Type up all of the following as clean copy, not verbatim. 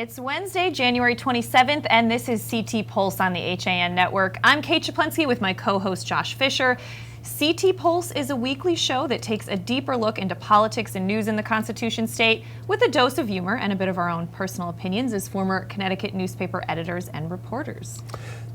It's Wednesday, January 27th, and this is CT Pulse on the HAN Network. I'm Kate Czaplinski with my co-host Josh Fisher. CT Pulse is a weekly show that takes a deeper look into politics and news in the Constitution State with a dose of humor and a bit of our own personal opinions as former Connecticut newspaper editors and reporters.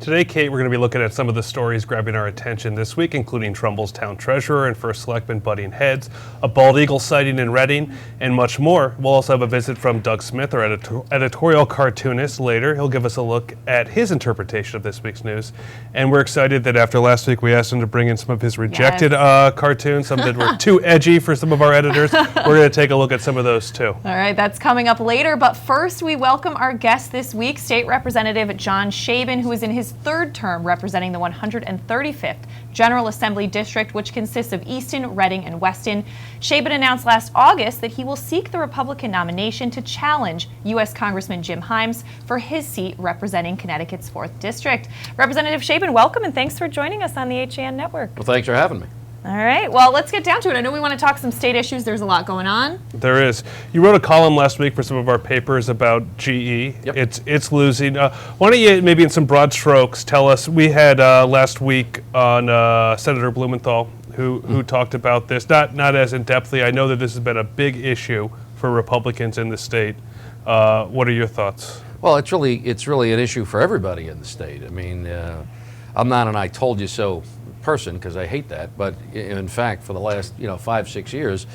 Today, Kate, we're going to be looking at some of the stories grabbing our attention this week, including Trumbull's town treasurer and first selectman butting heads, a bald eagle sighting in Reading, and much more. We'll also have a visit from Doug Smith, our editorial cartoonist, later. He'll give us a look at his interpretation of this week's news. And we're excited that after last week, we asked him to bring in some of his rejected cartoons, some that were too edgy for some of our editors. We're going to take a look at some of those, too. All right, that's coming up later. But first, we welcome our guest this week, State Representative John Shaban, who is in his third term representing the 135th General Assembly District, which consists of Easton, Reading, and Weston. Shaban announced last August that he will seek the Republican nomination to challenge U.S. Congressman Jim Himes for his seat representing Connecticut's 4th District. Representative Shaban, welcome, and thanks for joining us on the HAN Network. Well, thanks for having me. All right, well, let's get down to it. I know we want to talk some state issues. There's a lot going on. There is. You wrote a column last week for some of our papers about GE. Yep. It's losing. Why don't you, maybe in some broad strokes, tell us, we had last week on Senator Blumenthal, who talked about this, not as in-depthly. I know that this has been a big issue for Republicans in the state. What are your thoughts? Well, it's really an issue for everybody in the state. I mean, I'm not an I told you so person, because I hate that, but in fact, for the last 5-6 years,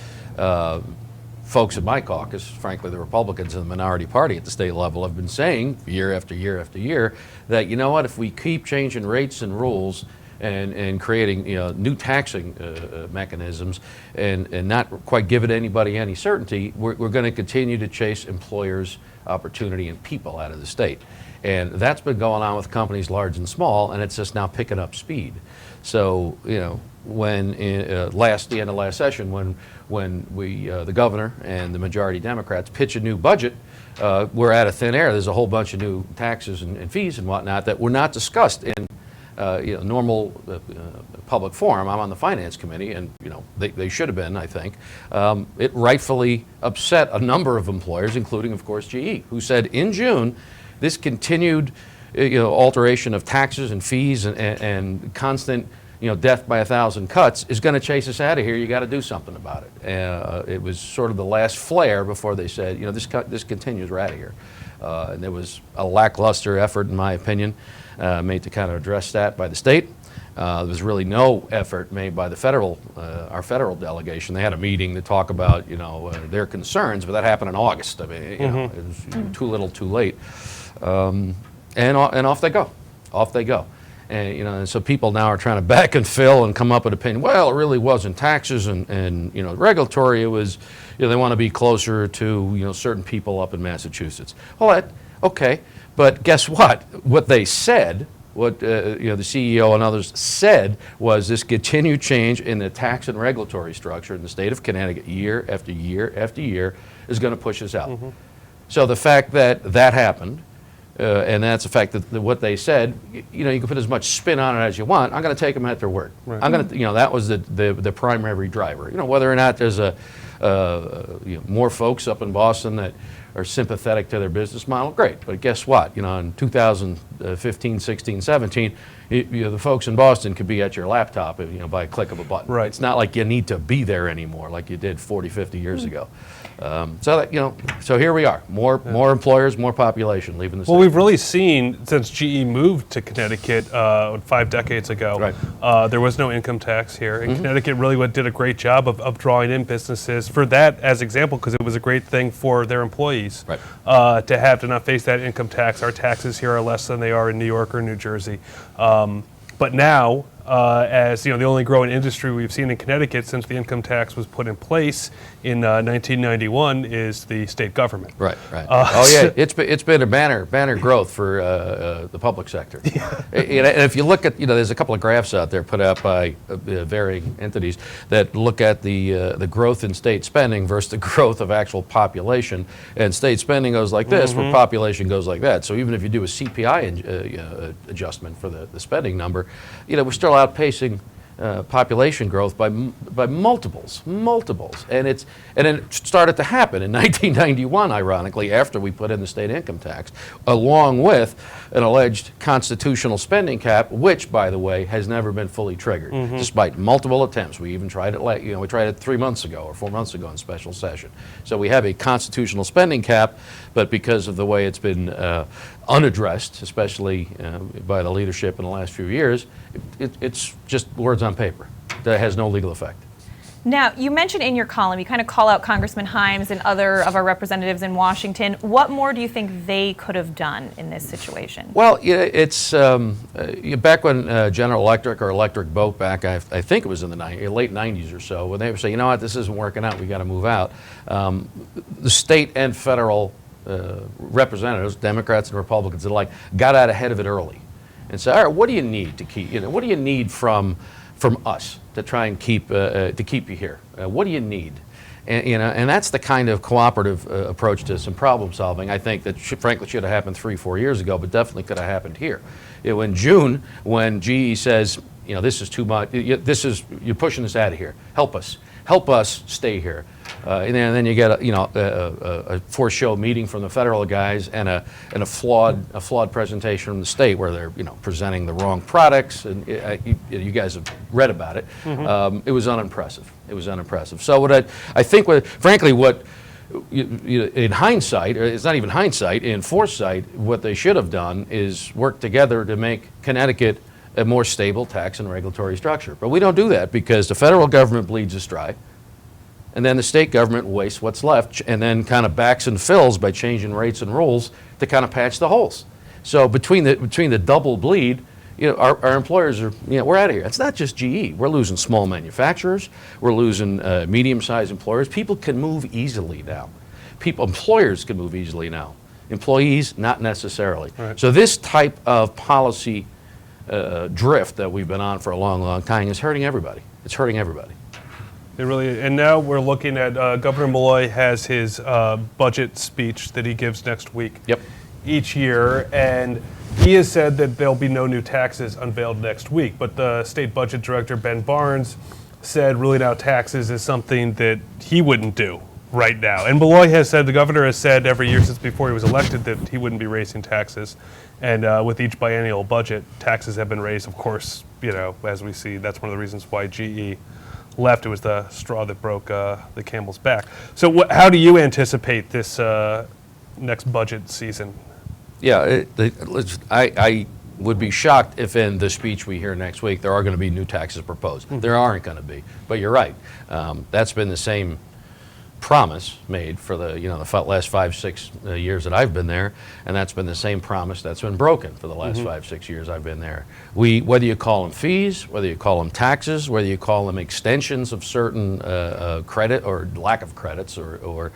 folks in my caucus, frankly the Republicans in the minority party at the state level, have been saying year after year after year that, you know what, if we keep changing rates and rules and creating new taxing mechanisms and not quite giving anybody any certainty, we're going to continue to chase employers' opportunity and people out of the state. And that's been going on with companies large and small, and it's just now picking up speed. So, when the end of last session, when the governor and the majority Democrats pitch a new budget, we're out of thin air. There's a whole bunch of new taxes and fees and whatnot that were not discussed in normal public forum. I'm on the finance committee, and they should have been, I think. It rightfully upset a number of employers, including, of course, GE, who said in June this continued alteration of taxes and fees and constant death by 1,000 cuts is going to chase us out of here. You got to do something about it. It was sort of the last flare before they said, this continues, we're out of here. And there was a lackluster effort, in my opinion, made to kind of address that by the state. There was really no effort made by the our federal delegation. They had a meeting to talk about their concerns, but that happened in August. I mean, it was too little, too late. And off they go, and and so people now are trying to back and fill and come up with an opinion. Well, it really wasn't taxes and regulatory. It was they want to be closer to certain people up in Massachusetts. Well, okay, but guess what? What they said, what the CEO and others said, was this continued change in the tax and regulatory structure in the state of Connecticut, year after year after year, is going to push us out. So the fact that happened. And that's the fact that what they said, you can put as much spin on it as you want. I'm going to take them at their word. Right. I'm going to, that was the primary driver. Whether or not there's more folks up in Boston that are sympathetic to their business model, great. But guess what? In 2015, 16, 17, the folks in Boston could be at your laptop, by a click of a button. Right. It's not like you need to be there anymore, like you did 40, 50 years ago. So here we are. More employers, more population leaving the state. Well, we've really seen since GE moved to Connecticut 5 decades ago. Right. There was no income tax here, and Connecticut really did a great job of drawing in businesses for that as example, because it was a great thing for their employees. Right. To not face that income tax. Our taxes here are less than they are in New York or New Jersey. But now, as the only growing industry we've seen in Connecticut since the income tax was put in place in 1991 is the state government. Right. It's been a banner growth for the public sector. Yeah. And if you look at there's a couple of graphs out there put out by varying entities that look at the growth in state spending versus the growth of actual population, and state spending goes like this, where population goes like that. So even if you do a CPI adjustment for the spending number, we're still outpacing population growth by multiples, and it started to happen in 1991, ironically, after we put in the state income tax, along with an alleged constitutional spending cap, which, by the way, has never been fully triggered, despite multiple attempts. We even tried it, we tried it 3 months ago or 4 months ago in special session. So we have a constitutional spending cap, but because of the way it's been unaddressed, especially by the leadership in the last few years, it's just words on paper that has no legal effect. Now, you mentioned in your column, you kind of call out Congressman Himes and other of our representatives in Washington. What more do you think they could have done in this situation? Well, it's back when General Electric or Electric Boat back, I think it was in the late 90s or so, when they would say, you know what, this isn't working out, we got to move out. The state and federal representatives, Democrats and Republicans alike, got out ahead of it early and said, all right, what do you need to keep, what do you need from us to try and keep you here? What do you need? And that's the kind of cooperative approach to some problem solving, I think, that frankly should have happened 3-4 years ago, but definitely could have happened here. In June, when GE says, this is too much, you're pushing us out of here, help us stay here. And then you get a for-show meeting from the federal guys and a flawed presentation from the state where they're presenting the wrong products, and you guys have read about it. It was unimpressive. So I think in hindsight, or it's not even hindsight, in foresight, what they should have done is work together to make Connecticut a more stable tax and regulatory structure. But we don't do that because the federal government bleeds us dry, and then the state government wastes what's left and then kind of backs and fills by changing rates and rules to kind of patch the holes. So between the double bleed, our employers are, we're out of here. It's not just GE. We're losing small manufacturers. We're losing medium-sized employers. People can move easily now. Employers can move easily now. Employees, not necessarily. Right. So this type of policy drift that we've been on for a long, long time is hurting everybody. It's hurting everybody. It really is. And now we're looking at Governor Malloy has his budget speech that he gives next week. Yep. Each year, and he has said that there'll be no new taxes unveiled next week. But the state budget director, Ben Barnes, said ruling out taxes is something that he wouldn't do right now. And Malloy has said, the governor has said every year since before he was elected that he wouldn't be raising taxes. And with each biennial budget, taxes have been raised. Of course, as we see, that's one of the reasons why GE left. It was the straw that broke the camel's back. So how do you anticipate this next budget season? Yeah, I would be shocked if in the speech we hear next week there are going to be new taxes proposed. There aren't going to be, but you're right. That's been the same promise made for the last 5-6 years that I've been there, and that's been the same promise that's been broken for the last 5-6 years I've been there. Whether you call them fees, whether you call them taxes, whether you call them extensions of certain credit or lack of credits or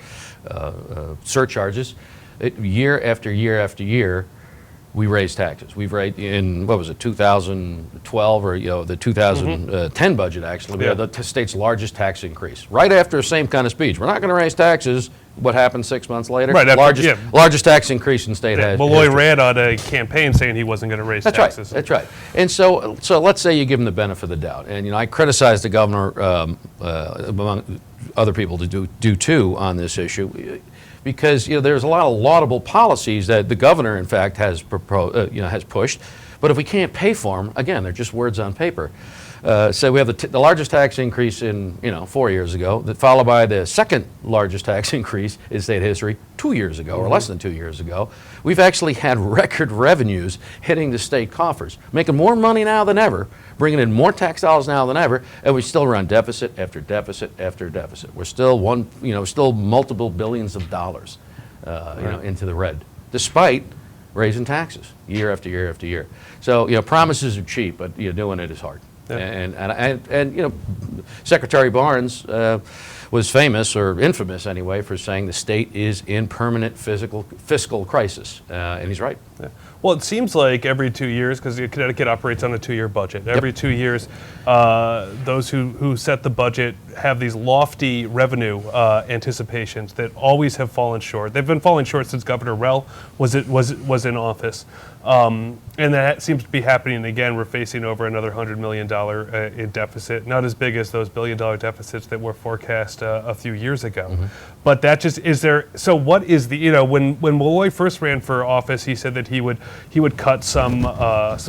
surcharges, year after year after year, we raise taxes. We've raised in, 2012 or the 2010 budget actually, we had the state's largest tax increase. Right after the same kind of speech. We're not going to raise taxes. What happened 6 months later? Right, largest tax increase in state history. Malloy ran on a campaign saying he wasn't going to raise taxes. That's right. And so let's say you give him the benefit of the doubt. And I criticized the governor, among other people to do too on this issue, because there's a lot of laudable policies that the governor, in fact, has pushed. But if we can't pay for them, again, they're just words on paper. So we have the largest tax increase in 4 years ago, followed by the second largest tax increase in state history 2 years ago, or less than 2 years ago. We've actually had record revenues hitting the state coffers, making more money now than ever, bringing in more tax dollars now than ever, and we still run deficit after deficit after deficit. We're still still multiple billions of dollars, into the red, despite raising taxes year after year after year. So promises are cheap, but doing it is hard. Yeah. And Secretary Barnes was famous, or infamous anyway, for saying the state is in permanent fiscal crisis, and he's right. Yeah. Well, it seems like every 2 years, because Connecticut operates on a 2-year budget, every 2 years, those who set the budget have these lofty revenue anticipations that always have fallen short. They've been falling short since Governor Rell was in office. And that seems to be happening again. We're facing over another $100 million in deficit, not as big as those billion-dollar deficits that were forecast a few years ago. Mm-hmm. But that just is there. So what is the when Malloy first ran for office, he said that he would cut some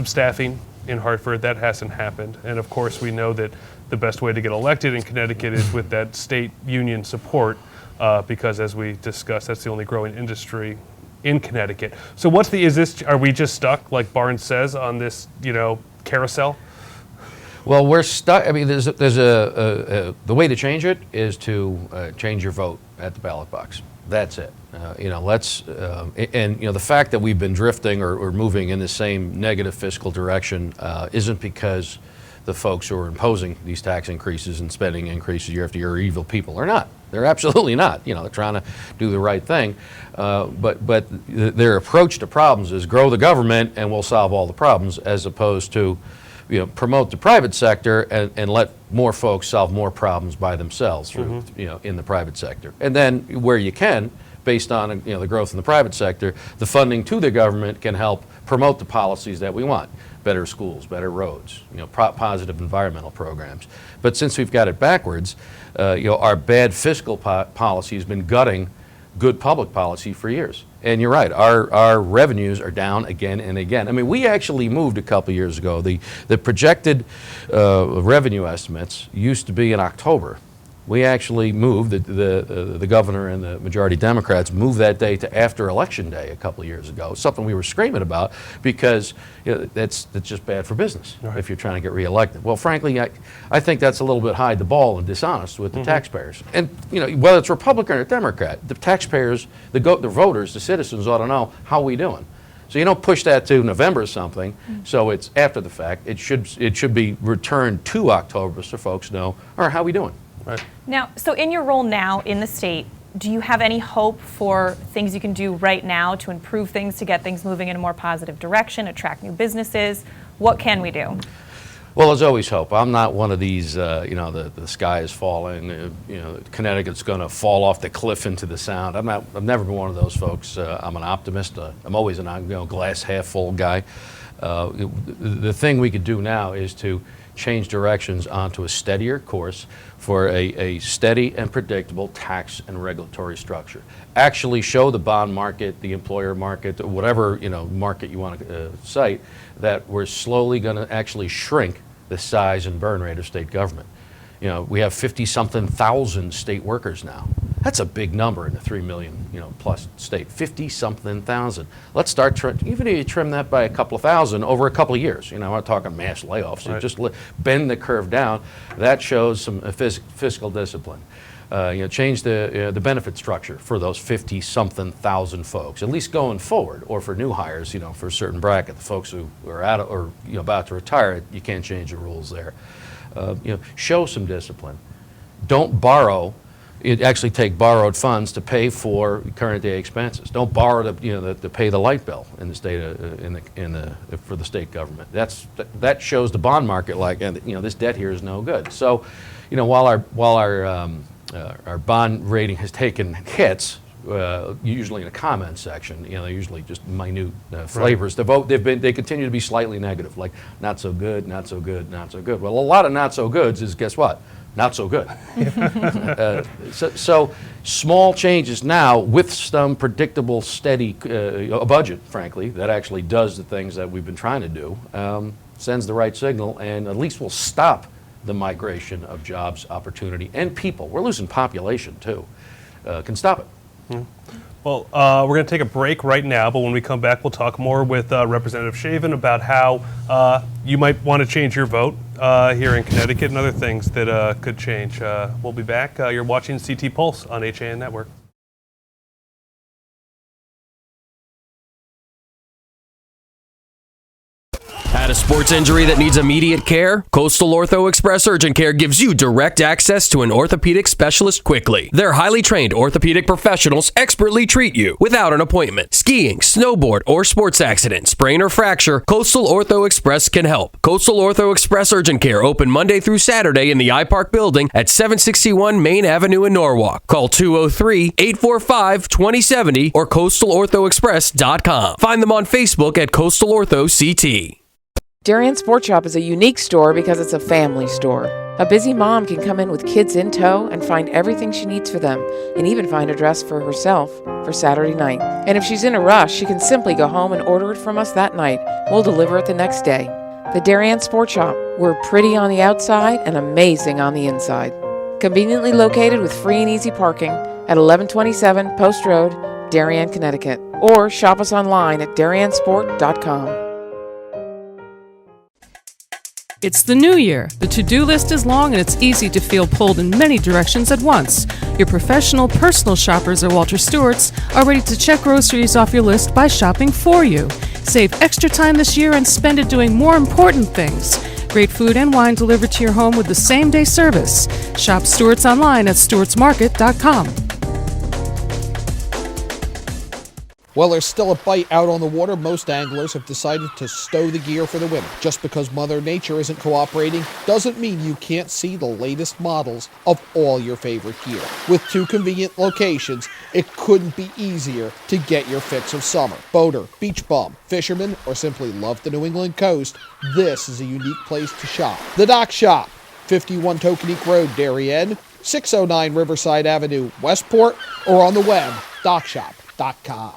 staffing in Hartford. That hasn't happened, and of course we know that the best way to get elected in Connecticut is with that state union support, because as we discussed, that's the only growing industry in Connecticut. So are we just stuck, like Barnes says, on this, carousel? Well, we're stuck. I mean, there's the way to change it is to change your vote at the ballot box. That's it. The fact that we've been drifting or moving in the same negative fiscal direction isn't because the folks who are imposing these tax increases and spending increases year after year are evil people. They're not. They're absolutely not. They're trying to do the right thing. But their approach to problems is grow the government and we'll solve all the problems, as opposed to promote the private sector and let more folks solve more problems by themselves through, in the private sector. And then where you can, based on the growth in the private sector, the funding to the government can help promote the policies that we want. Better schools, better roads, positive environmental programs. But since we've got it backwards, our bad fiscal policy has been gutting good public policy for years. And you're right, our revenues are down again and again. I mean, we actually moved a couple years ago. The projected revenue estimates used to be in October. We actually moved, the governor and the majority Democrats moved that day to after Election Day a couple of years ago. Something we were screaming about because that's just bad for business if you're trying to get reelected. Well, frankly, I think that's a little bit hide the ball and dishonest with the taxpayers. And whether it's Republican or Democrat, the taxpayers, the voters, the citizens ought to know how we doing. So you don't push that to November or something, so it's after the fact. It should be returned to October so folks know, all right, how we doing? Right. Now, so in your role now in the state, do you have any hope for things you can do right now to improve things, to get things moving in a more positive direction, attract new businesses? What can we do? Well, there's always hope. I'm not one of these, the sky is falling, Connecticut's going to fall off the cliff into the Sound. I've never been one of those folks. I'm an optimist. I'm always a glass half full guy. The thing we could do now is to change directions onto a steadier course for a steady and predictable tax and regulatory structure. Actually show the bond market, the employer market, whatever market you want to cite, that we're slowly going to actually shrink the size and burn rate of state government. We have 50-something thousand state workers now. That's a big number in a 3 million, plus state. 50-something thousand. Let's start even if you trim that by a couple of thousand over a couple of years. I'm not talking mass layoffs. Right. Just bend the curve down. That shows some fiscal discipline. Change the benefit structure for those 50-something thousand folks, at least going forward, or for new hires. For a certain bracket, the folks who are out or about to retire, you can't change the rules there. Show some discipline. Don't borrow. Actually take borrowed funds to pay for current day expenses. Don't borrow to pay the light bill in the state for the state government. That shows the bond market this debt here is no good. So, while our bond rating has taken hits, usually in a comment section, usually just minute flavors. Right. They continue to be slightly negative, like not so good, not so good, not so good. Well, a lot of not so goods is, guess what? Not so good. So small changes now with some predictable, steady a budget, frankly, that actually does the things that we've been trying to do, sends the right signal, and at least will stop the migration of jobs, opportunity, and people. We're losing population, too. Can stop it. Mm. Well, we're going to take a break right now, but when we come back, we'll talk more with Representative Shaban about how you might want to change your vote here in Connecticut and other things that could change. We'll be back. You're watching CT Pulse on HAN Network. Had Got a sports injury that needs immediate care? Coastal Ortho Express Urgent Care gives you direct access to an orthopedic specialist quickly. Their highly trained orthopedic professionals expertly treat you without an appointment. Skiing, snowboard, or sports accident, sprain or fracture, Coastal Ortho Express can help. Coastal Ortho Express Urgent Care open Monday through Saturday in the iPark building at 761 Main Avenue in Norwalk. Call 203-845-2070 or coastalorthoexpress.com. Find them on Facebook at Coastal Ortho CT. Darien Sport Shop is a unique store because it's a family store. A busy mom can come in with kids in tow and find everything she needs for them, and even find a dress for herself for Saturday night. And if she's in a rush, she can simply go home and order it from us that night. We'll deliver it the next day. The Darien Sport Shop. We're pretty on the outside and amazing on the inside. Conveniently located with free and easy parking at 1127 Post Road, Darien, Connecticut. Or shop us online at dariensport.com. It's the new year. The to-do list is long and it's easy to feel pulled in many directions at once. Your professional, personal shoppers at Walter Stewart's are ready to check groceries off your list by shopping for you. Save extra time this year and spend it doing more important things. Great food and wine delivered to your home with the same-day service. Shop Stewart's online at stewartsmarket.com. While there's still a bite out on the water, most anglers have decided to stow the gear for the winter. Just because Mother Nature isn't cooperating doesn't mean you can't see the latest models of all your favorite gear. With 2 convenient locations, it couldn't be easier to get your fix of summer. Boater, beach bum, fisherman, or simply love the New England coast, this is a unique place to shop. The Dock Shop, 51 Tokenique Road, Darien, 609 Riverside Avenue, Westport, or on the web, dockshop.com.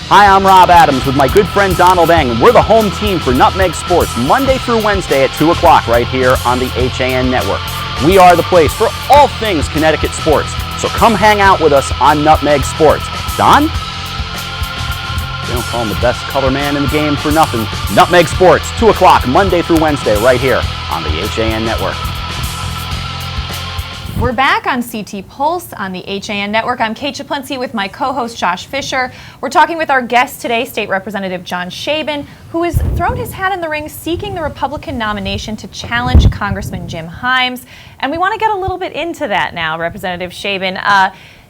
Hi, I'm Rob Adams with my good friend Donald Eng, and we're the home team for Nutmeg Sports, Monday through Wednesday at 2 o'clock right here on the HAN Network. We are the place for all things Connecticut sports, so come hang out with us on Nutmeg Sports. Don? They don't call him the best color man in the game for nothing. Nutmeg Sports, 2 o'clock, Monday through Wednesday right here on the HAN Network. We're back on CT Pulse on the HAN Network. I'm Kate Czaplinski with my co-host Josh Fisher. We're talking with our guest today, State Representative John Shaban, who has thrown his hat in the ring seeking the Republican nomination to challenge Congressman Jim Himes. And we want to get a little bit into that now, Representative Shaban.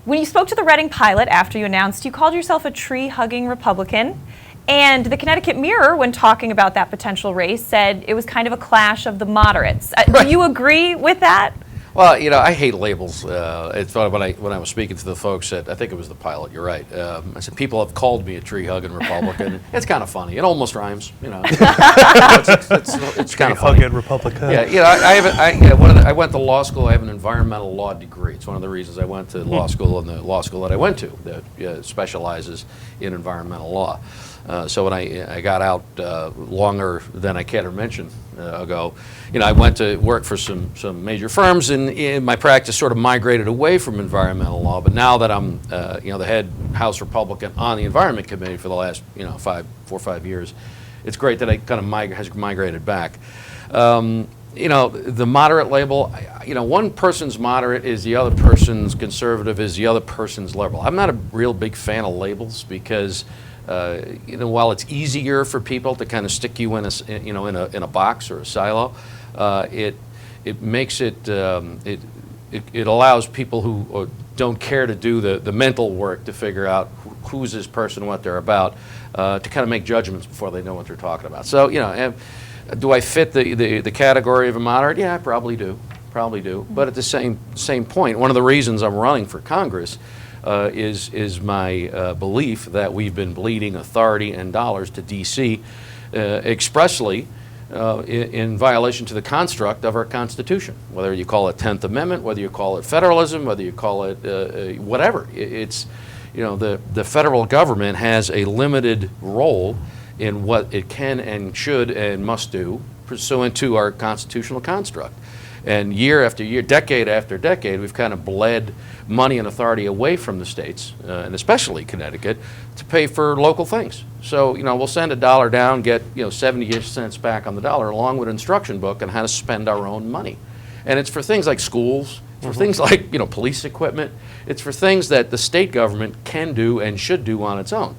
When you spoke to the Reading Pilot after you announced, you called yourself a tree-hugging Republican. And the Connecticut Mirror, when talking about that potential race, said it was kind of a clash of the moderates. Right. Do you agree with that? Well, you know, I hate labels. It's funny when I was speaking to the folks at, I think it was the Pilot, you're right. I said, people have called me a tree-hugging Republican. It's kind of funny. It almost rhymes, you know. It's kind of funny. Tree-hugging Republican. Yeah, you know, I went to law school. I have an environmental law degree. It's one of the reasons I went to law school, and the law school that I went to that specializes in environmental law. So when I got out longer than I care to mention ago, you know, I went to work for some major firms, and in my practice sort of migrated away from environmental law. But now that I'm you know, the head House Republican on the Environment Committee for the last 4 or 5 years, it's great that I kind of has migrated back. You know, the moderate label, you know, one person's moderate is the other person's conservative is the other person's liberal. I'm not a real big fan of labels because you know, while it's easier for people to kind of stick you in a box or a silo, it makes it allows people who don't care to do the mental work to figure out who's this person, what they're about, to kind of make judgments before they know what they're talking about. So, you know, do I fit the category of a moderate? Yeah, I probably do. But at the same point, one of the reasons I'm running for Congress is my belief that we've been bleeding authority and dollars to D.C. Expressly in violation to the construct of our Constitution. Whether you call it 10th Amendment, whether you call it federalism, whether you call it whatever. It's, you know, the federal government has a limited role in what it can and should and must do pursuant to our constitutional construct. And year after year, decade after decade, we've kind of bled money and authority away from the states, and especially Connecticut, to pay for local things. So, you know, we'll send $1 down, get, 70 cents back on the dollar, along with an instruction book on how to spend our own money. And it's for things like schools, for things like, police equipment. It's for things that the state government can do and should do on its own.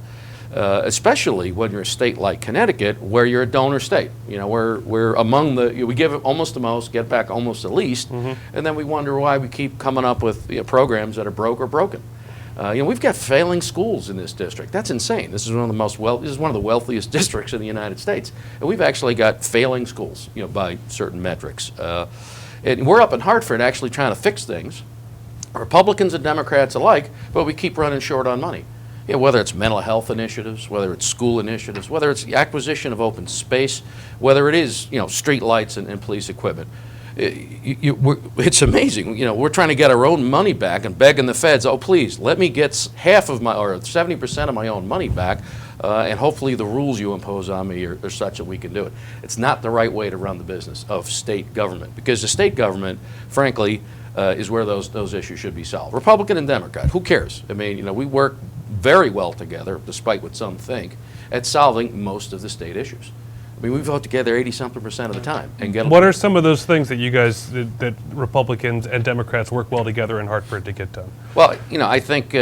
especially when you're a state like Connecticut, where you're a donor state. You know, we're among the, we give almost the most, get back almost the least, and then we wonder why we keep coming up with programs that are broke or broken. We've got failing schools in this district. That's insane. This is one of the wealthiest districts in the United States, and we've actually got failing schools, by certain metrics. And we're up in Hartford actually trying to fix things, Republicans and Democrats alike, but we keep running short on money. Whether it's mental health initiatives, whether it's school initiatives, whether it's the acquisition of open space, whether it is street lights and police equipment. It's amazing. We're trying to get our own money back and begging the feds, oh please, let me get half of my, or 70% of my own money back, and hopefully the rules you impose on me are such that we can do it. It's not the right way to run the business of state government, because the state government, frankly, is where those issues should be solved. Republican and Democrat, who cares? I mean, we work very well together, despite what some think, at solving most of the state issues. I mean, we vote together 80-something% of the time and get. What are some of those things that you guys, that Republicans and Democrats work well together in Hartford to get done? Well, I think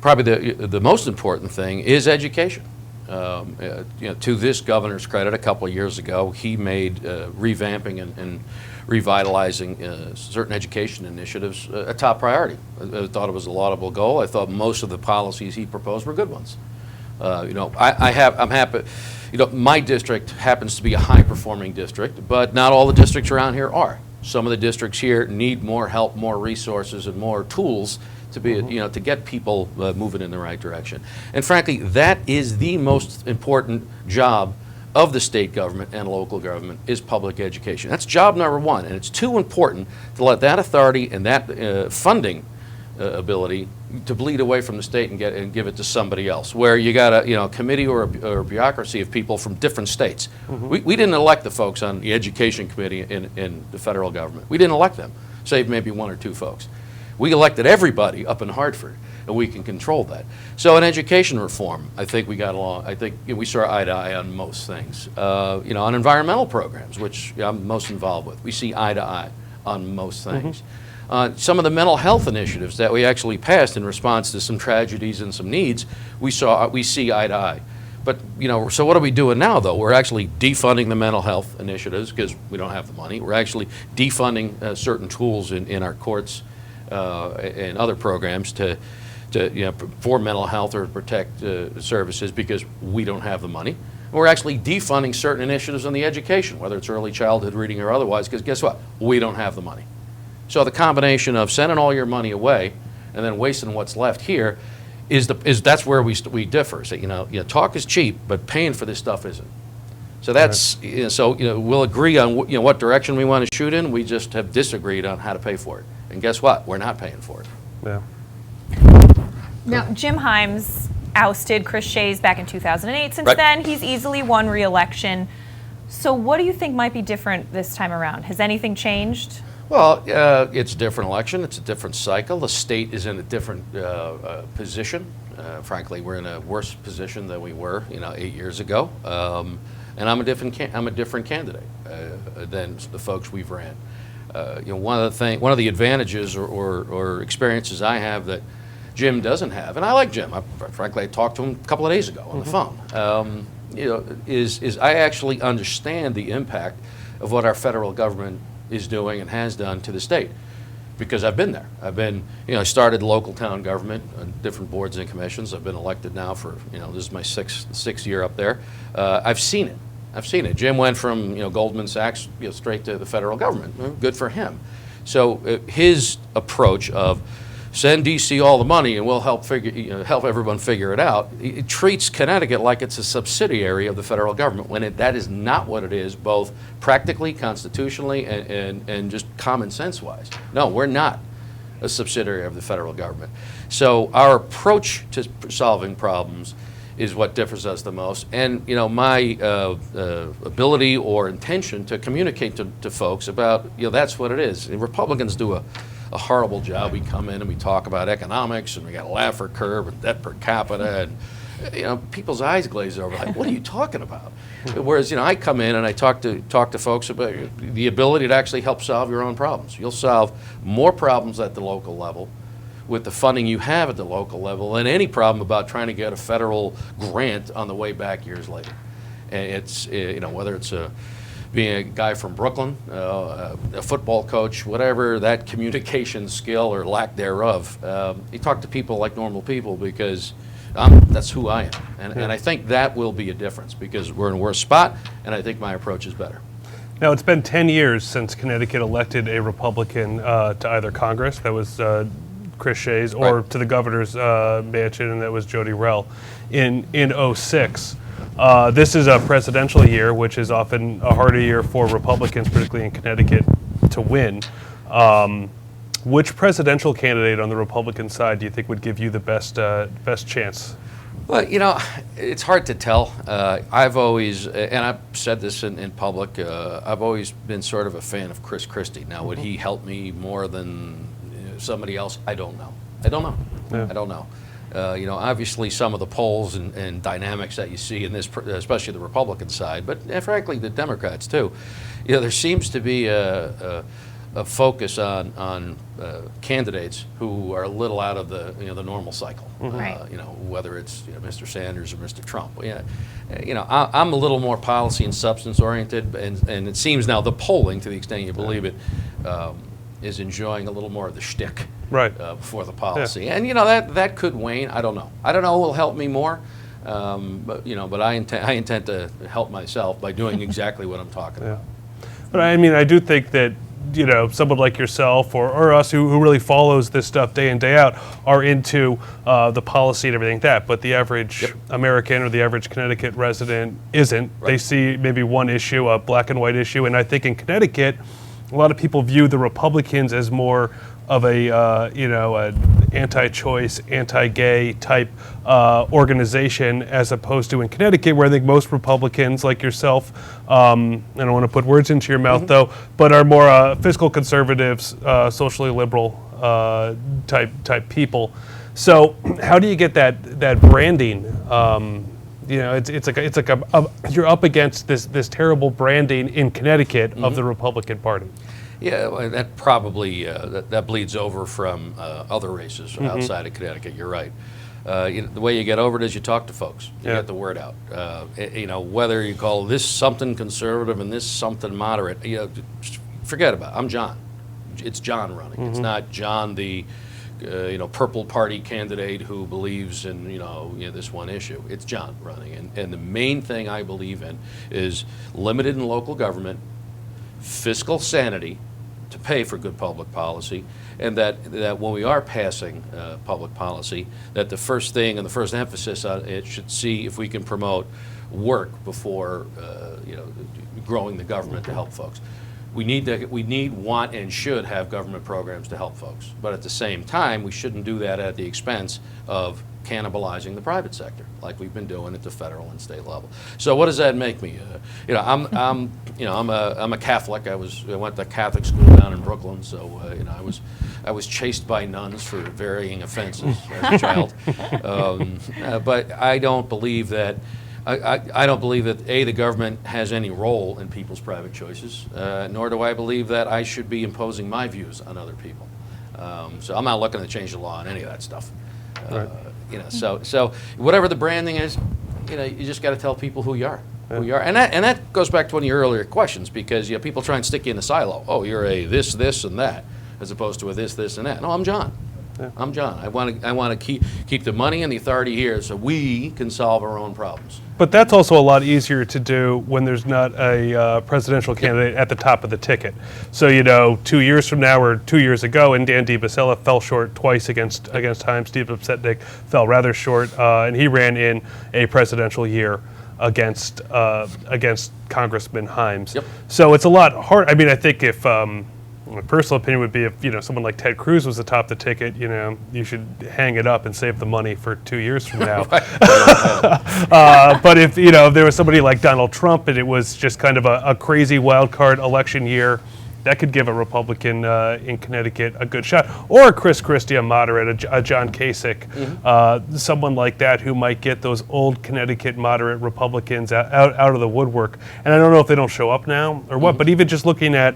probably the most important thing is education. To this governor's credit, a couple of years ago, he made revamping and revitalizing certain education initiatives a top priority. I thought it was a laudable goal. I thought most of the policies he proposed were good ones. I'm happy. My district happens to be a high-performing district, but not all the districts around here are. Some of the districts here need more help, more resources, and more tools to be, to get people moving in the right direction. And frankly, that is the most important job of the state government and local government, is public education. That's job number one, and it's too important to let that authority and that funding ability to bleed away from the state and give it to somebody else, where you got a committee or a bureaucracy of people from different states. We didn't elect the folks on the education committee in the federal government. We didn't elect them, save maybe one or two folks. We elected everybody up in Hartford, and we can control that. So in education reform, I think we got along. I think we saw eye to eye on most things. On environmental programs, which I'm most involved with, we see eye to eye on most things. Some of the mental health initiatives that we actually passed in response to some tragedies and some needs, we see eye to eye. But so what are we doing now, though? We're actually defunding the mental health initiatives because we don't have the money. We're actually defunding certain tools in our courts and other programs for mental health or protect services because we don't have the money. And we're actually defunding certain initiatives on the education, whether it's early childhood reading or otherwise, because guess what? We don't have the money. So the combination of sending all your money away and then wasting what's left here that's where we differ. So, talk is cheap, but paying for this stuff isn't. So that's we'll agree on what direction we want to shoot in. We just have disagreed on how to pay for it. And guess what? We're not paying for it. Yeah. Now, Jim Himes ousted Chris Shays back in 2008. Since Right. then, he's easily won re-election. So what do you think might be different this time around? Has anything changed? Well, it's a different election. It's a different cycle. The state is in a different position. Frankly, we're in a worse position than we were, 8 years ago. And I'm a different candidate than the folks we've ran. One of the advantages or experiences I have that Jim doesn't have, and I like Jim. Frankly, I talked to him a couple of days ago on the phone. Is I actually understand the impact of what our federal government is doing and has done to the state, because I've been there. I started local town government on different boards and commissions. I've been elected now for, this is my sixth year up there. I've seen it. Jim went from, Goldman Sachs, straight to the federal government. Good for him. So his approach of send DC all the money and we'll help everyone figure it out. It treats Connecticut like it's a subsidiary of the federal government, when that is not what it is, both practically, constitutionally, and just common sense wise. No, we're not a subsidiary of the federal government. So our approach to solving problems is what differs us the most. And my ability or intention to communicate to folks about that's what it is. And Republicans do a horrible job. We come in and we talk about economics, and we got a Laffer curve and debt per capita, and people's eyes glaze over like, what are you talking about? Whereas I come in and I talk to folks about the ability to actually help solve your own problems. You'll solve more problems at the local level with the funding you have at the local level than any problem about trying to get a federal grant on the way back years later. And it's, whether it's being a guy from Brooklyn, a football coach, whatever, that communication skill or lack thereof, you talk to people like normal people because that's who I am. And I think that will be a difference because we're in a worse spot, and I think my approach is better. Now, it's been 10 years since Connecticut elected a Republican to either Congress, that was Chris Shays, or Right. to the governor's mansion, and that was Jody Rell in 06. This is a presidential year, which is often a harder year for Republicans, particularly in Connecticut, to win. Which presidential candidate on the Republican side do you think would give you the best chance? Well, it's hard to tell. I've always, and I've said this in public, I've always been sort of a fan of Chris Christie. Now, would he help me more than somebody else? I don't know. I don't know. Obviously some of the polls and dynamics that you see in this, especially the Republican side, but frankly the Democrats too, there seems to be a focus on candidates who are a little out of the the normal cycle. Right. Whether it's Mr. Sanders or Mr. Trump. I'm a little more policy and substance oriented, and it seems now the polling, to the extent you believe it, is enjoying a little more of the shtick Right. Before the policy. Yeah. And that could wane. I don't know. I don't know who will help me more. But I intend to help myself by doing exactly what I'm talking about. But I do think that someone like yourself or us who really follows this stuff day in, day out are into the policy and everything like that. But the average American or the average Connecticut resident isn't. Right. They see maybe one issue, a black and white issue. And I think in Connecticut, a lot of people view the Republicans as more of an anti-choice, anti-gay type organization, as opposed to in Connecticut, where I think most Republicans, like yourself, I don't want to put words into your mouth though, but are more fiscal conservatives, socially liberal type people. So how do you get that branding? It's like you're up against this terrible branding in Connecticut of the Republican Party. Yeah, well, that probably that bleeds over from other races outside of Connecticut. You're right. The way you get over it is you talk to folks. You get the word out. Whether you call this something conservative and this something moderate, forget about it. I'm John. It's John running. It's not John the purple party candidate who believes in this one issue. It's John running, and the main thing I believe in is limited and local government, fiscal sanity to pay for good public policy, and that when we are passing public policy, that the first thing and the first emphasis on it should see if we can promote work before growing the government to help folks. We need, want, and should have government programs to help folks, but at the same time, we shouldn't do that at the expense of cannibalizing the private sector, like we've been doing at the federal and state level. So, what does that make me? I'm a Catholic. I went to Catholic school down in Brooklyn, so I was chased by nuns for varying offenses as a child. But I don't believe that. I don't believe that the government has any role in people's private choices, nor do I believe that I should be imposing my views on other people. So I'm not looking to change the law on any of that stuff. Right. So whatever the branding is, you just got to tell people who you are. Who you are, and that goes back to one of your earlier questions, because people try and stick you in a silo. Oh, you're a this, and that, as opposed to a this, and that. No, I'm John. Yeah. I'm John. I want to keep the money and the authority here so we can solve our own problems. But that's also a lot easier to do when there's not a presidential candidate at the top of the ticket. So 2 years from now or 2 years ago, and Dan DiBasella fell short twice against Himes. Steve Obsetnik fell rather short, and he ran in a presidential year against Congressman Himes. Yep. So it's a lot hard. I think if my personal opinion would be if someone like Ted Cruz was atop the ticket, you should hang it up and save the money for 2 years from now. But if there was somebody like Donald Trump and it was just kind of a crazy wild card election year, that could give a Republican in Connecticut a good shot, or a Chris Christie, a moderate, a John Kasich, someone like that who might get those old Connecticut moderate Republicans out of the woodwork. And I don't know if they don't show up now or what, but even just looking at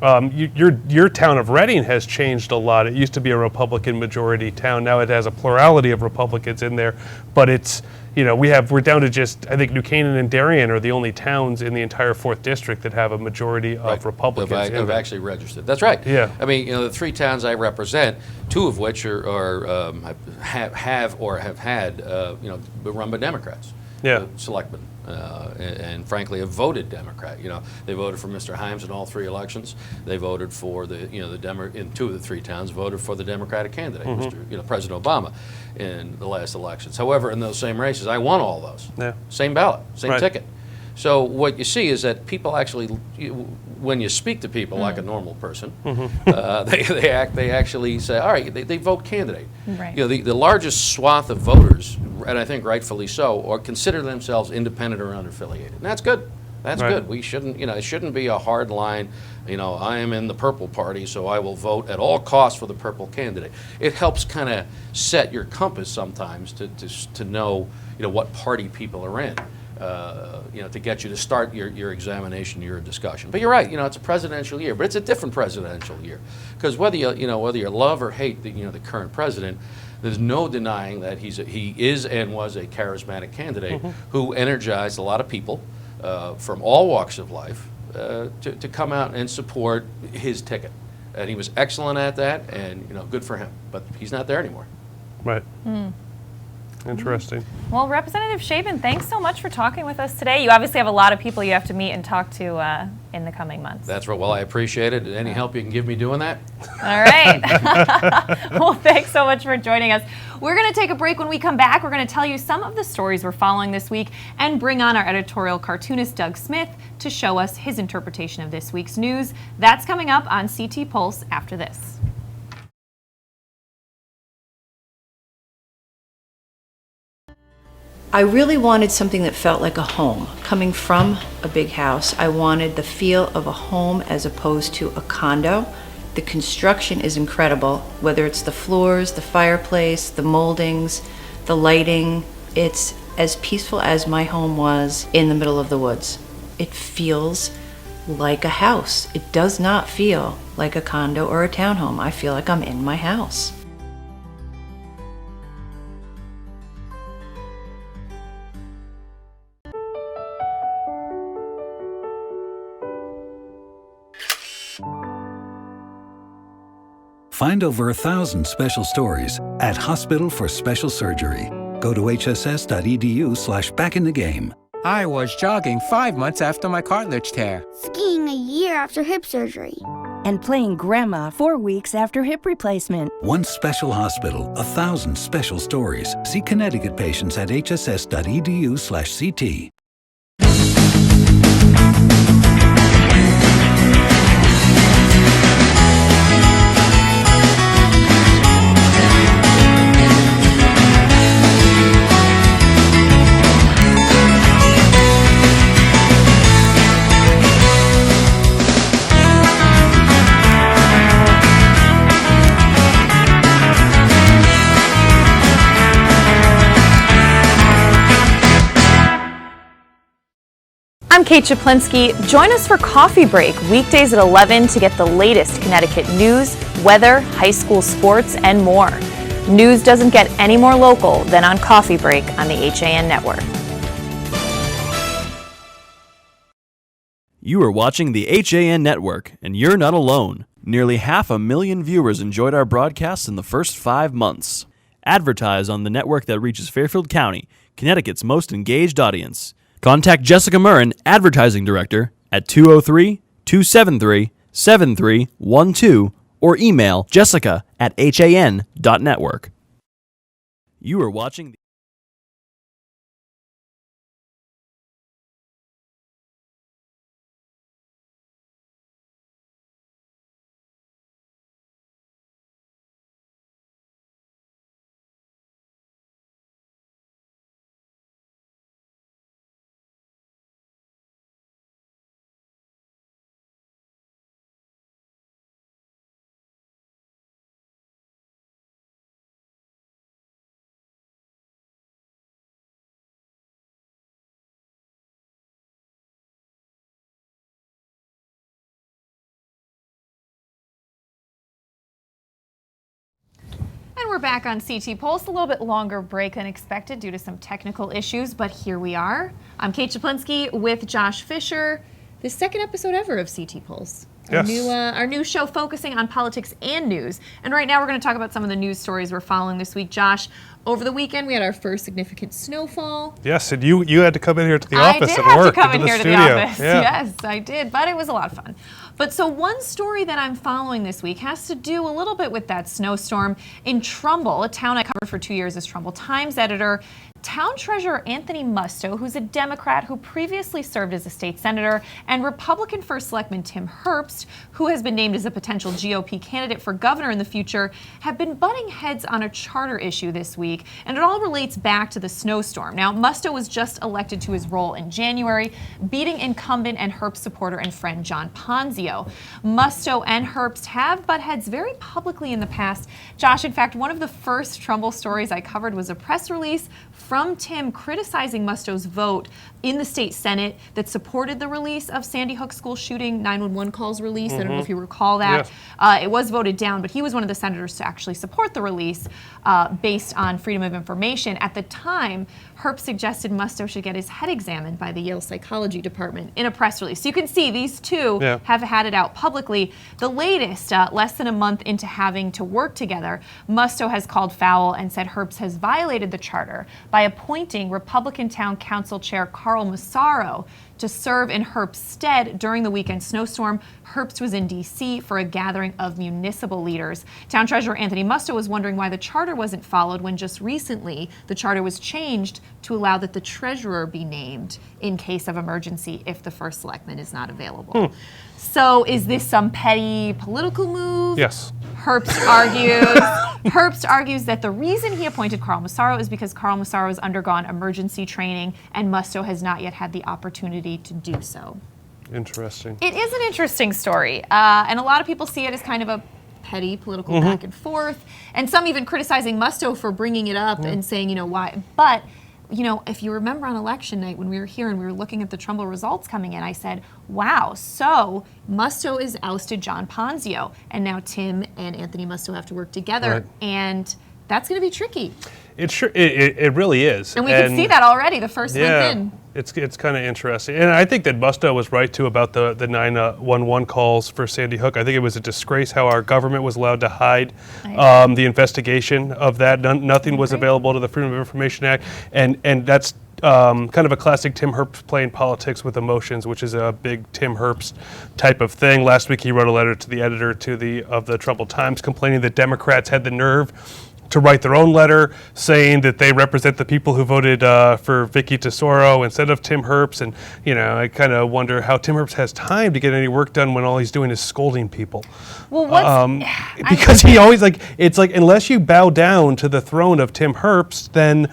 Your town of Reading has changed a lot. It used to be a Republican majority town. Now it has a plurality of Republicans in there, but it's, we're down to just, I think New Canaan and Darien are the only towns in the entire 4th district that have a majority of Republicans. Have actually registered. That's right. Yeah. I mean, the 3 towns I represent, 2 of which have had, run by Democrats. Yeah. Selectmen. And frankly, have voted Democrat. They voted for Mr. Himes in all 3 elections. They voted for in 2 of the 3 towns voted for the Democratic candidate, President Obama, in the last elections. However, in those same races, I won all those. Yeah. Same ballot, same Right. ticket. So what you see is that people actually, when you speak to people like a normal person, they actually say, all right, they vote candidate. Right. The largest swath of voters, and I think rightfully so, or consider themselves independent or unaffiliated. And that's good. That's Right. good. We shouldn't, it shouldn't be a hard line. I am in the purple party, so I will vote at all costs for the purple candidate. It helps kind of set your compass sometimes to know, what party people are in. To get you to start your examination, your discussion. But you're right. It's a presidential year, but it's a different presidential year because whether you love or hate the current president, there's no denying that he is and was a charismatic candidate who energized a lot of people from all walks of life to come out and support his ticket, and he was excellent at that, and good for him. But he's not there anymore. Right. Interesting. Well, Representative Shaban, thanks so much for talking with us today. You obviously have a lot of people you have to meet and talk to in the coming months. That's right. Well, I appreciate it. Any help you can give me doing that? All right. Well, thanks so much for joining us. We're going to take a break. When we come back, we're going to tell you some of the stories we're following this week and bring on our editorial cartoonist, Doug Smith, to show us his interpretation of this week's news. That's coming up on CT Pulse after this. I really wanted something that felt like a home. Coming from a big house, I wanted the feel of a home as opposed to a condo. The construction is incredible, whether it's the floors, the fireplace, the moldings, the lighting. It's as peaceful as my home was in the middle of the woods. It feels like a house. It does not feel like a condo or a townhome. I feel like I'm in my house. Find over 1,000 special stories at Hospital for Special Surgery. Go to hss.edu/backinthegame. I was jogging 5 months after my cartilage tear. Skiing a year after hip surgery. And playing grandma 4 weeks after hip replacement. One special hospital, 1,000 special stories. See Connecticut patients at hss.edu/CT. I'm Kate Czaplinski. Join us for Coffee Break, weekdays at 11 to get the latest Connecticut news, weather, high school sports, and more. News doesn't get any more local than on Coffee Break on the HAN network. You are watching the HAN network, and you're not alone. Nearly 500,000 viewers enjoyed our broadcasts in the first 5 months. Advertise on the network that reaches Fairfield County, Connecticut's most engaged audience. Contact Jessica Murrin, Advertising Director, at 203-273-7312 or email jessica@han.network. You are watching we're back on CT Pulse. A little bit longer break than expected due to some technical issues, but here we are. I'm Kate Czaplinski with Josh Fisher. The second episode ever of CT Pulse. Yes. Our new show focusing on politics and news. And right now we're going to talk about some of the news stories we're following this week. Josh, over the weekend we had our first significant snowfall. Yes, and you had to come in here to the office and work. I did have to come in here to the office. Yeah. Yes, I did, but it was a lot of fun. But so one story that I'm following this week has to do a little bit with that snowstorm in Trumbull, a town I covered for 2 years as Trumbull Times editor. Town Treasurer Anthony Musto, who's a Democrat who previously served as a state senator, and Republican First Selectman Tim Herbst, who has been named as a potential GOP candidate for governor in the future, have been butting heads on a charter issue this week, and it all relates back to the snowstorm. Now, Musto was just elected to his role in January, beating incumbent and Herbst supporter and friend John Ponzio. Musto and Herbst have butt heads very publicly in the past. Josh, in fact, one of the first Trumbull stories I covered was a press release from Tim criticizing Musto's vote in the state Senate that supported the release of Sandy Hook school shooting 911 calls release. I don't know if you recall that. It was voted down, but he was one of the senators to actually support the release based on freedom of information. At the time, Herbst suggested Musto should get his head examined by the Yale Psychology Department in a press release. So you can see these two have had it out publicly. The latest, less than a month into having to work together, Musto has called foul and said Herbst has violated the charter by appointing Republican Town Council Chair Carl Massaro to serve in Herbst's stead during the weekend snowstorm. Herbst was in D.C. for a gathering of municipal leaders. Town Treasurer Anthony Musto was wondering why the charter wasn't followed when just recently the charter was changed to allow that the treasurer be named in case of emergency if the first selectman is not available. So is this some petty political move? Yes. Herbst argues that the reason he appointed Carl Massaro is because Carl Massaro has undergone emergency training and Musto has not yet had the opportunity to do so. Interesting. It is an interesting story, and a lot of people see it as kind of a petty political back and forth, and some even criticizing Musto for bringing it up and saying, you know, why. But you know, if you remember on election night when we were here and we were looking at the Trumbull results coming in, I said, wow, so Musto is ousted John Ponzio, and now Tim and Anthony Musto have to work together, and that's going to be tricky. It really is. And we can see that already the first month in. It's kind of interesting. And I think that Musto was right, too, about the 911 calls for Sandy Hook. I think it was a disgrace how our government was allowed to hide the investigation of that. Nothing was available to the Freedom of Information Act. And that's kind of a classic Tim Herbst playing politics with emotions, which is a big Tim Herbst type of thing. Last week he wrote a letter to the editor of the Trumbull Times complaining that Democrats had the nerve to write their own letter saying that they represent the people who voted for Vicky Tesoro instead of Tim Herbst. And, you know, I kind of wonder how Tim Herbst has time to get any work done when all he's doing is scolding people. Well, because he always, it's like, unless you bow down to the throne of Tim Herbst, then,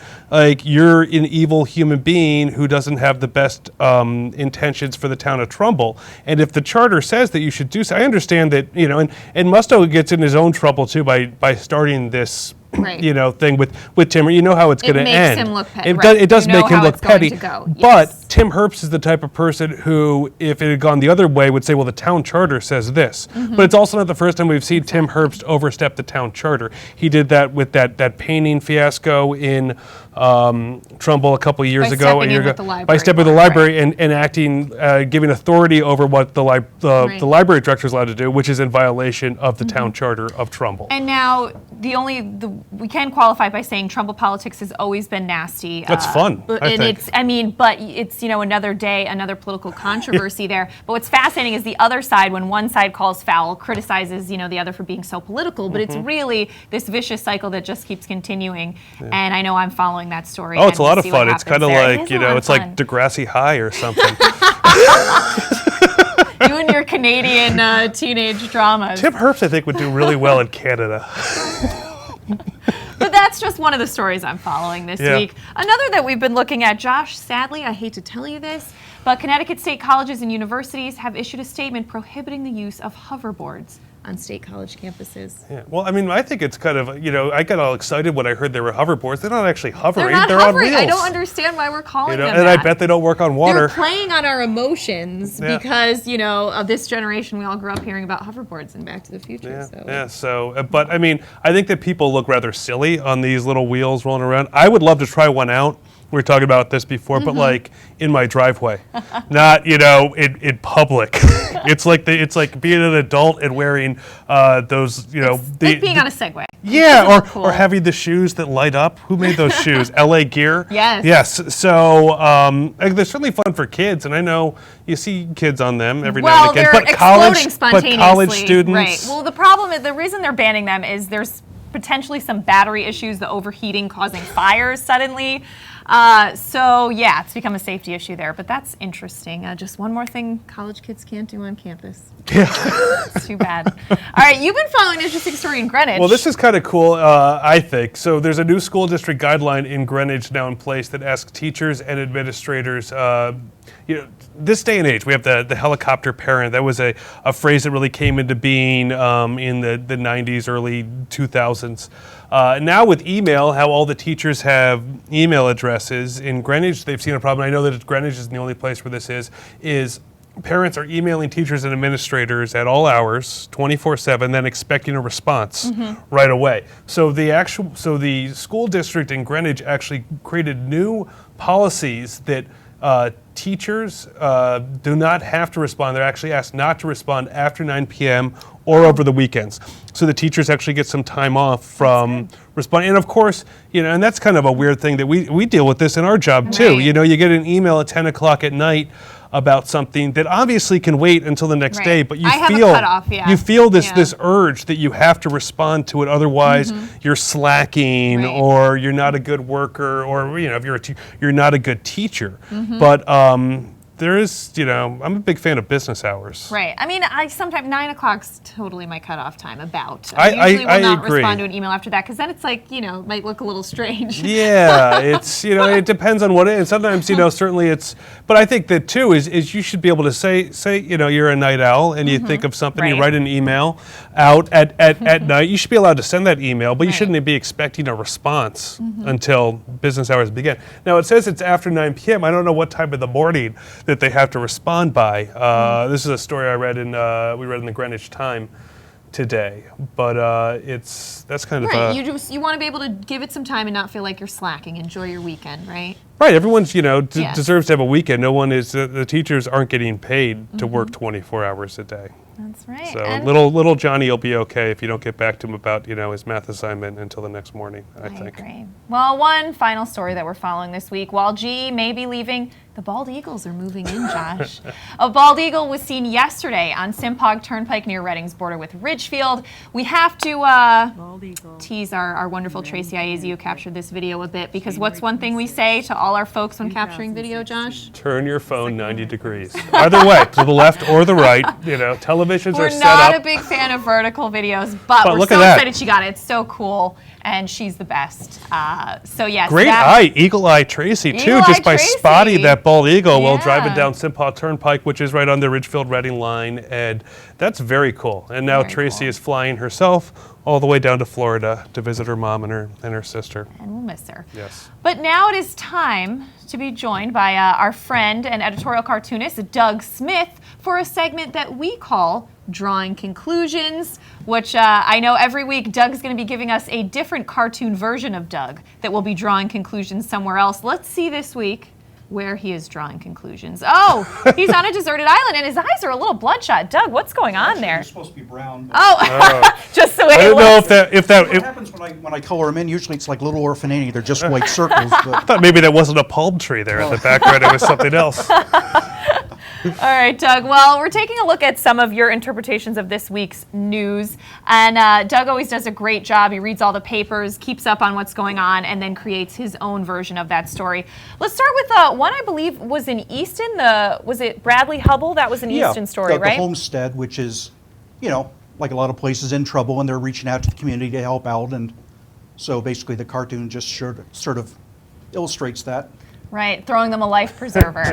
you're an evil human being who doesn't have the best intentions for the town of Trumbull. And if the charter says that you should do so, I understand that, you know, and Musto gets in his own trouble, too, by starting this you know, thing with Tim. You know how it's going to end. It makes him look petty. It does make him look petty. But Yes. Tim Herbst is the type of person who, if it had gone the other way, would say, well, the town charter says this. But it's also not the first time we've seen Tim Herbst overstep the town charter. He did that with that painting fiasco in Trumbull a couple of years ago. By stepping with the library and acting, giving authority over what the library director is allowed to do, which is in violation of the town charter of Trumbull. And now we can qualify by saying Trumbull politics has always been nasty. That's fun. But it's you know, another day, another political controversy there. But what's fascinating is the other side, when one side calls foul, criticizes, you know, the other for being so political. But it's really this vicious cycle that just keeps continuing. And I know I'm following that story. Oh, it's a lot of fun. It's kind of like, it you know, it's like Degrassi High or something. You and your Canadian teenage dramas. Tim Herbst, I think, would do really well in Canada. But that's just one of the stories I'm following this week. Another that we've been looking at, Josh, sadly, I hate to tell you this, but Connecticut state colleges and universities have issued a statement prohibiting the use of hoverboards on state college campuses. Yeah. Well, I mean, I think it's kind of, I got all excited when I heard they were hoverboards. They're not actually hovering. They're hovering. on wheels. I don't understand why we're calling them and that. I bet they don't work on water. They're playing on our emotions because, of this generation, we all grew up hearing about hoverboards and Back to the Future. But I mean, I think that people look rather silly on these little wheels rolling around. I would love to try one out. We were talking about this before, but like in my driveway, not in public. It's like being an adult and wearing those like being on a Segway. Yeah, or having the shoes that light up. Who made those shoes? LA Gear. Yes. Yes. So they're certainly fun for kids, and I know you see kids on them every now and again. They're exploding spontaneously. But college students. Right. Well, the problem is the reason they're banning them is there's potentially some battery issues, the overheating causing fires suddenly. It's become a safety issue there, but that's interesting. Just one more thing college kids can't do on campus. Yeah. It's too bad. All right, you've been following an interesting story in Greenwich. Well, this is kind of cool, I think. So there's a new school district guideline in Greenwich now in place that asks teachers and administrators, this day and age, we have the helicopter parent. That was a phrase that really came into being in the 90s, early 2000s. Now with email, how all the teachers have email addresses, in Greenwich they've seen a problem. I know that Greenwich isn't the only place where this is parents are emailing teachers and administrators at all hours, 24/7, then expecting a response right away. So the school district in Greenwich actually created new policies that teachers do not have to respond. They're actually asked not to respond after 9 p.m. or over the weekends. So the teachers actually get some time off from responding. And of course, and that's kind of a weird thing that we deal with this in our job too. Right. You get an email at 10 o'clock at night about something that obviously can wait until the next day, but you feel this urge that you have to respond to it, otherwise you're slacking or you're not a good worker, or if you're not a good teacher. But there is, I'm a big fan of business hours. Right. I mean, I sometimes 9 o'clock's totally my cutoff time. I usually will not agree. respond to an email after that because then it's like, might look a little strange. Yeah, it's it depends on what it is. Sometimes certainly it's. But I think that too is you should be able to say you're a night owl and you think of something, you write an email out at night. You should be allowed to send that email, but you shouldn't be expecting a response until business hours begin. Now it says it's after 9 p.m. I don't know what time of the morning that they have to respond by. This is a story we read in the Greenwich Time today, but that's kind of you want to be able to give it some time and not feel like you're slacking. Enjoy your weekend, right? Right. Everyone's deserves to have a weekend. No one is. The teachers aren't getting paid to work 24 hours a day. That's right. So little Johnny will be okay if you don't get back to him about his math assignment until the next morning. I think. Agree. Well, one final story that we're following this week. While GE may be leaving, the bald eagles are moving in, Josh. A bald eagle was seen yesterday on Simpog Turnpike near Reading's border with Ridgefield. We have to tease our wonderful Tracy Iazi, who captured this video a bit, because what's one thing we say to all our folks when capturing video, Josh? Turn your phone 90 degrees. Either way, to the left or the right. Televisions are set up. We're not a big fan of vertical videos, but we're so excited she got it. It's so cool, and she's the best. Yes. Great eye, eagle eye Tracy too, just by spotting that bald eagle while driving down Simpog Turnpike, which is right on the Ridgefield-Reading line, and that's very cool. And now Tracy is flying herself all the way down to Florida to visit her mom and her sister. And we'll miss her. Yes. But now it is time to be joined by our friend and editorial cartoonist, Doug Smith, for a segment that we call Drawing Conclusions, which I know every week Doug's going to be giving us a different cartoon version of Doug that will be drawing conclusions somewhere else. Let's see this week where he is drawing conclusions. Oh, he's on a deserted island and his eyes are a little bloodshot. Doug, what's going on there? They're supposed to be brown. Just the way I it don't know looks. What happens when I color them in, usually it's like Little Orphan Annie. They're just white circles. But I thought maybe that wasn't a palm tree there in the background. It was something else. All right, Doug. Well, we're taking a look at some of your interpretations of this week's news. And Doug always does a great job. He reads all the papers, keeps up on what's going on, and then creates his own version of that story. Let's start with one I believe was in Easton. Was it Bradley Hubble? That was an Easton story, right? The homestead, which is, like a lot of places, in trouble, and they're reaching out to the community to help out. And so basically the cartoon just sort of illustrates that. Right, throwing them a life preserver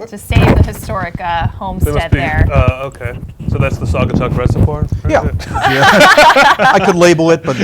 to save the historic homestead there. Okay. So that's the Saugatuck Reservoir? Right? Yeah. I could label it, but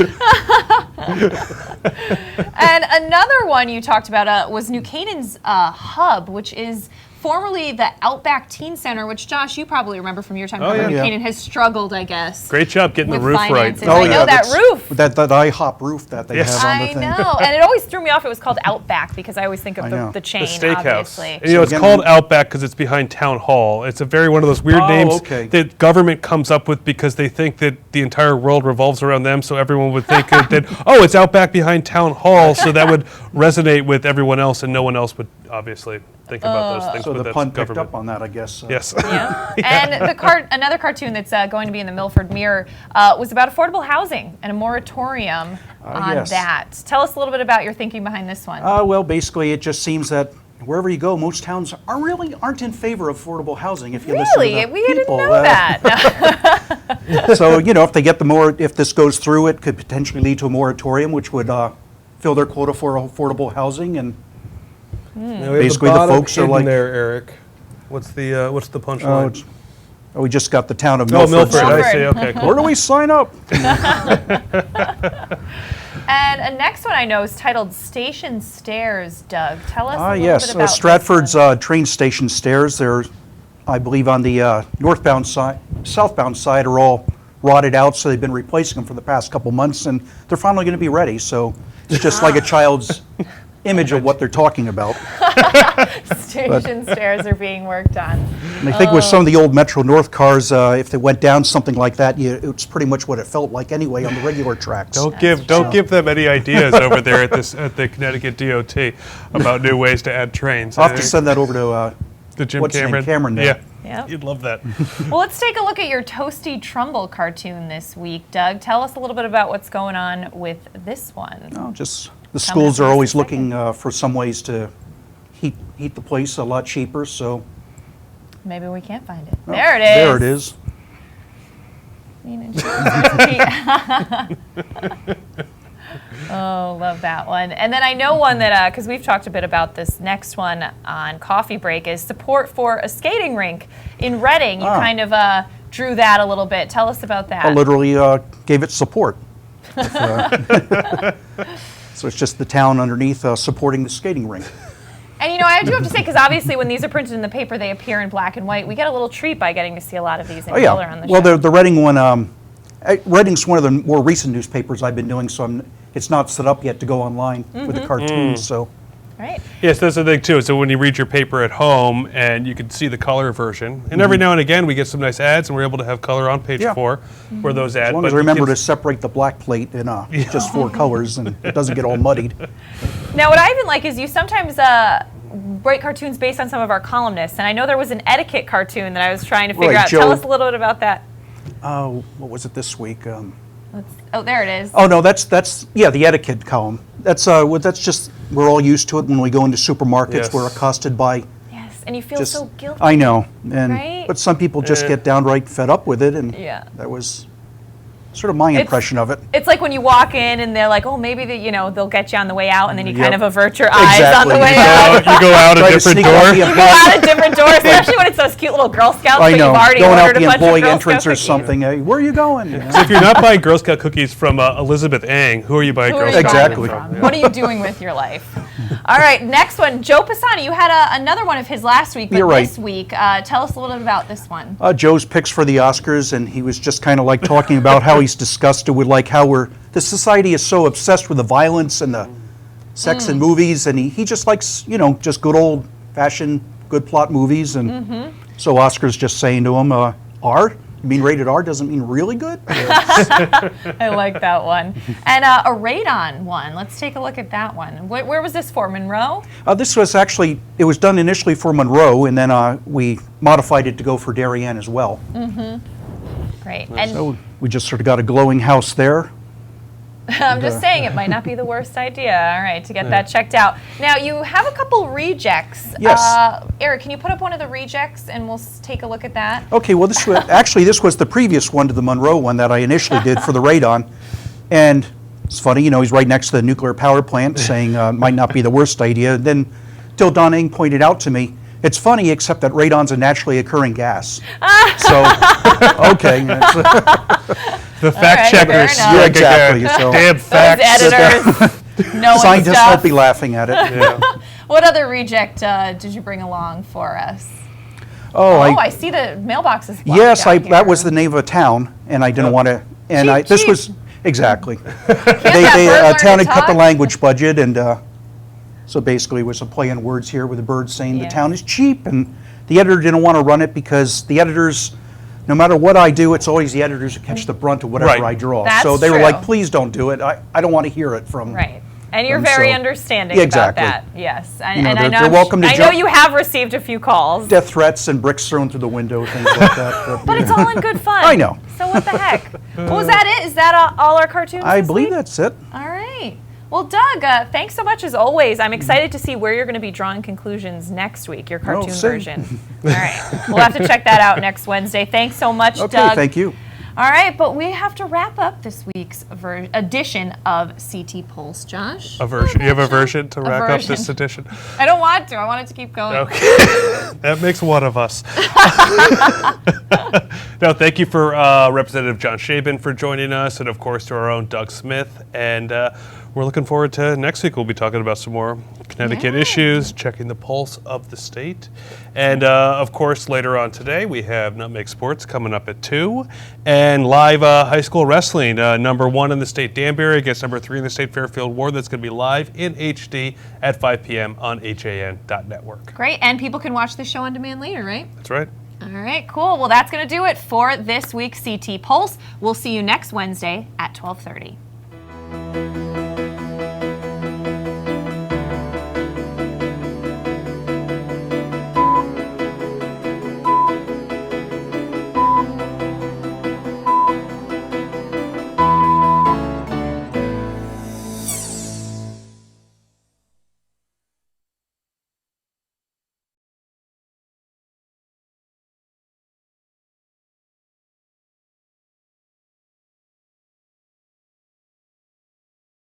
And another one you talked about was New Canaan's hub, which is formerly the Outback Teen Center, which, Josh, you probably remember from your time covering New Canaan, has struggled, I guess. Great job getting the with roof right. finances. I know that roof. That IHOP roof that they have on the thing. I know, and it always threw me off. It was called Outback because I always think of the chain, the steakhouse. obviously. And, it's called Outback because it's behind Town Hall. It's a very one of those weird names that government comes up with because they think that the entire world revolves around them. So everyone would think that, it's Outback behind Town Hall. So that would resonate with everyone else, and no one else would obviously think about those things. So but the pun picked up on that, I guess. Yes. Yeah. And another cartoon that's going to be in the Milford Mirror was about affordable housing and a moratorium on that. Tell us a little bit about your thinking behind this one. Well, basically, it just seems that wherever you go, most towns aren't in favor of affordable housing. If you listen to the We didn't people, know that. So if they get if this goes through, it could potentially lead to a moratorium, which would fill their quota for affordable housing. And basically, the folks are like there, Eric. What's the punchline? We just got the town of Milford. Milford. I see. Okay, cool. Where do we sign up? And a next one I know is titled Station Stairs. Doug, tell us a little bit about Stratford's train station stairs. They're, I believe, on the southbound side are all rotted out, so they've been replacing them for the past couple months, and they're finally going to be ready. So it's just like a child's image of what they're talking about. Station stairs are being worked on. And I think with some of the old Metro North cars, if they went down something like that, it's pretty much what it felt like anyway on the regular tracks. Don't give them any ideas over there at the Connecticut DOT about new ways to add trains. I'll have to send that over to Jim Cameron. There. Yep. You'd love that. Well, let's take a look at your Toasty Trumbull cartoon this week, Doug. Tell us a little bit about what's going on with this one. Just the schools are always looking for some ways to heat the place a lot cheaper. So maybe we can't find it. There it is. There it is. Oh, love that one. And then I know one that, because we've talked a bit about this next one on Coffee Break, is support for a skating rink in Reading. You kind of drew that a little bit. Tell us about that. I literally gave it support. So it's just the town underneath supporting the skating rink. And I do have to say, because obviously when these are printed in the paper, they appear in black and white. We get a little treat by getting to see a lot of these in color on the show. Well, the Reading one, Reading's one of the more recent newspapers I've been doing, so it's not set up yet to go online with the cartoons. So. Right. Yes, that's the thing too. So when you read your paper at home, and you can see the color version, and every now and again we get some nice ads, and we're able to have color on page 4 for those ads. As long as I remember to separate the black plate in just 4 colors, and it doesn't get all muddied. Now, what I even like is you sometimes write cartoons based on some of our columnists, and I know there was an etiquette cartoon that I was trying to figure out. Tell us a little bit about that. What was it this week? There it is. Oh no, that's the etiquette column. That's just we're all used to it when we go into supermarkets. Yes. We're accosted by. Yes, and you feel so guilty. I know, right? But some people just get downright fed up with it, and that was sort of my impression of it. It's like when you walk in and they're like, oh, maybe they'll get you on the way out, and then you kind of avert your eyes on the way out. You go out a different door. You go out a different door, especially when it's those cute little Girl Scouts. I know, you've already going out ordered the a bunch of employee Girl entrance Scout or cookies. something. Hey, where are you going? So if you're not buying Girl Scout cookies from Elizabeth Ang, who are you buying Girl Scout Exactly. cookies from? What are you doing with your life? All right, next one. Joe Pisani, you had another one of his last week, but this week, tell us a little bit about this one. Joe's picks for the Oscars, and he was just kind of like talking about how he's disgusted with like how the society is so obsessed with the violence and the sex in movies, and he just likes, just good old fashioned, good plot movies, and so Oscar's just saying to him, R? You mean rated R doesn't mean really good? I like that one. And a radon one. Let's take a look at that one. Where was this for? Monroe? This was actually, it was done initially for Monroe, and then we modified it to go for Darien as well. Great. And so we just sort of got a glowing house there. I'm just saying it might not be the worst idea. All right, to get that checked out. Now, you have a couple rejects. Yes. Eric, can you put up one of the rejects and we'll take a look at that? Okay, well, this was the previous one to the Monroe one that I initially did for the radon. And it's funny, he's right next to the nuclear power plant saying might not be the worst idea. Then, till Don Ing pointed out to me, It's funny, except that radon's a naturally occurring gas. So, okay. The fact checkers. Yeah, exactly. So, damn facts. Those editors. No scientists won't be laughing at it. Yeah. What other reject did you bring along for us? Oh, I see the mailbox is blocked yes, out here. that was the name of a town, and I didn't want to. And Cheap, this cheap. was exactly. that bird town learn had to cut the talk? language budget, and so basically it was a play on words here with the bird saying the town is cheap, and the editor didn't want to run it because the editors, no matter what I do, it's always the editors who catch the brunt of whatever I draw. That's so they were true. like, please don't do it. I don't want to hear it from. Right. And you're them, very so- understanding Yeah, exactly. about that. Yes. And, You know, and I they're- know they're welcome to I know jump- you have received a few calls. Death threats and bricks thrown through the window, things like that. But it's all in good fun. I know. So what the heck? Well, was that it? Is that all our cartoons I this believe week? that's it. All right. Well, Doug, thanks so much as always. I'm excited to see where you're going to be drawing conclusions next week, your cartoon see. version. All right. We'll have to check that out next Wednesday. Thanks so much, Okay, Doug. thank you. All right, but we have to wrap up this week's edition of CT Pulse, Josh. A version. You have a version to A wrap up version. this edition? I don't want to. I want it to keep going. Okay. That makes one of us. No, thank you for Representative John Shaban for joining us, and of course to our own Doug Smith. And we're looking forward to next week. We'll be talking about some more Connecticut issues, checking the pulse of the state. And of course, later on today, we have Nutmeg Sports coming up at 2, and live high school wrestling, number 1 in the state, Danbury, against number 3 in the state, Fairfield Ward. That's going to be live in HD at 5 p.m. on HAN.network. Great, and people can watch the show on demand later, right? That's right. All right, cool. Well, that's going to do it for this week's CT Pulse. We'll see you next Wednesday at 12:30.